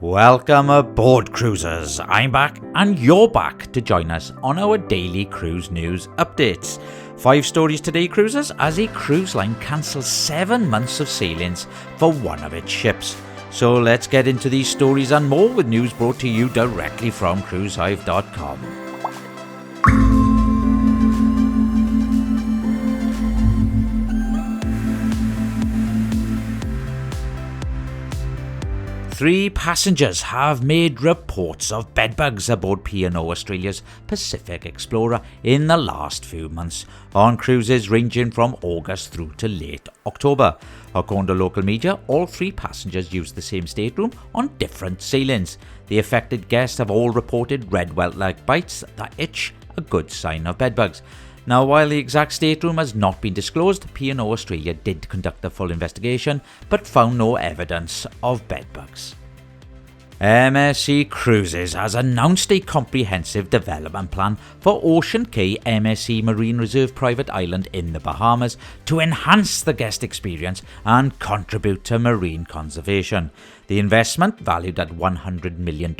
Welcome aboard, cruisers. I'm back and you're back to join us on our daily cruise news updates. 5 stories today, cruisers, as a cruise line cancels 7 months of sailings for one of its ships. So let's get into these stories and more with news brought to you directly from cruisehive.com. 3 passengers have made reports of bedbugs aboard P&O Australia's Pacific Explorer in the last few months, on cruises ranging from August through to late October. According to local media, all 3 passengers used the same stateroom on different sailings. The affected guests have all reported red welt-like bites that itch, a good sign of bedbugs. Now, while the exact stateroom has not been disclosed, P&O Australia did conduct a full investigation but found no evidence of bedbugs. MSC Cruises has announced a comprehensive development plan for Ocean Cay MSC Marine Reserve Private Island in the Bahamas to enhance the guest experience and contribute to marine conservation. The investment, valued at $100 million,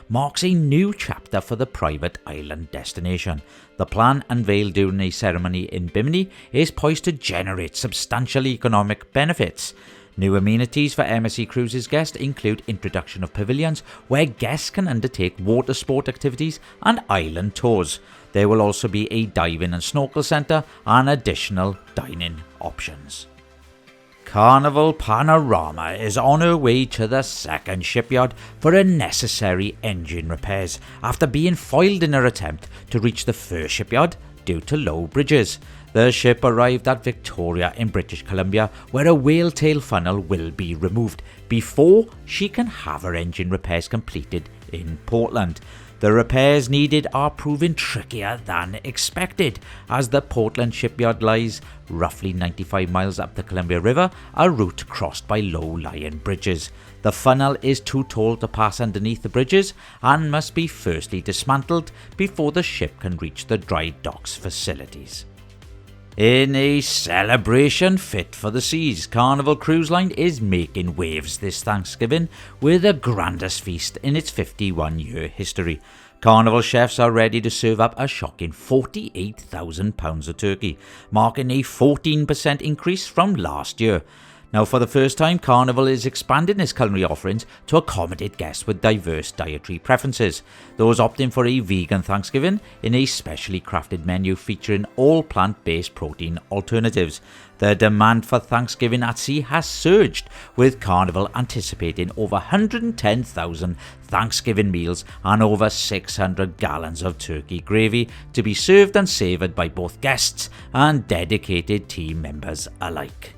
marks a new chapter for the private island destination. The plan, unveiled during a ceremony in Bimini, is poised to generate substantial economic benefits. New amenities for MSC Cruises guests include introduction of pavilions where guests can undertake water sport activities and island tours. There will also be a diving and snorkel centre and additional dining options. Carnival Panorama is on her way to the second shipyard for unnecessary engine repairs after being foiled in her attempt to reach the first shipyard due to low bridges. The ship arrived at Victoria in British Columbia, where a whale tail funnel will be removed before she can have her engine repairs completed in Portland. The repairs needed are proving trickier than expected, as the Portland shipyard lies roughly 95 miles up the Columbia River, a route crossed by low-lying bridges. The funnel is too tall to pass underneath the bridges and must be firstly dismantled before the ship can reach the dry docks facilities. In a celebration fit for the seas, Carnival Cruise Line is making waves this Thanksgiving with the grandest feast in its 51-year history. Carnival chefs are ready to serve up a shocking 48,000 pounds of turkey, marking a 14% increase from last year. Now, for the first time, Carnival is expanding its culinary offerings to accommodate guests with diverse dietary preferences. Those opting for a vegan Thanksgiving in a specially crafted menu featuring all plant-based protein alternatives. The demand for Thanksgiving at sea has surged, with Carnival anticipating over 110,000 Thanksgiving meals and over 600 gallons of turkey gravy to be served and savoured by both guests and dedicated team members alike.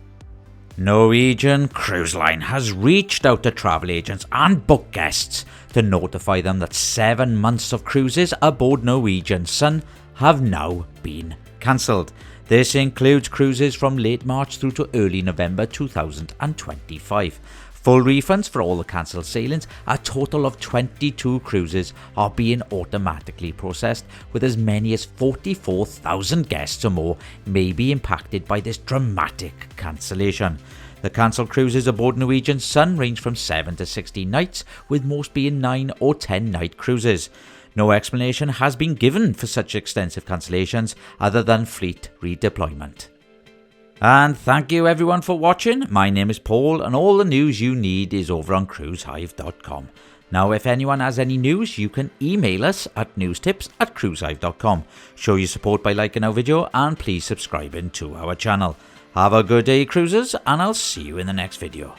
Norwegian Cruise Line has reached out to travel agents and book guests to notify them that 7 months of cruises aboard Norwegian Sun have now been cancelled. This includes cruises from late March through to early November 2025. Full refunds for all the cancelled sailings, a total of 22 cruises, are being automatically processed, with as many as 44,000 guests or more may be impacted by this dramatic cancellation. The cancelled cruises aboard Norwegian Sun range from 7 to 16 nights, with most being 9 or 10 night cruises. No explanation has been given for such extensive cancellations other than fleet redeployment. And thank you everyone for watching. My name is Paul and all the news you need is over on cruisehive.com. Now, if anyone has any news, you can email us at newstips@cruisehive.com. Show your support by liking our video and please subscribing to our channel. Have a good day, cruisers, and I'll see you in the next video.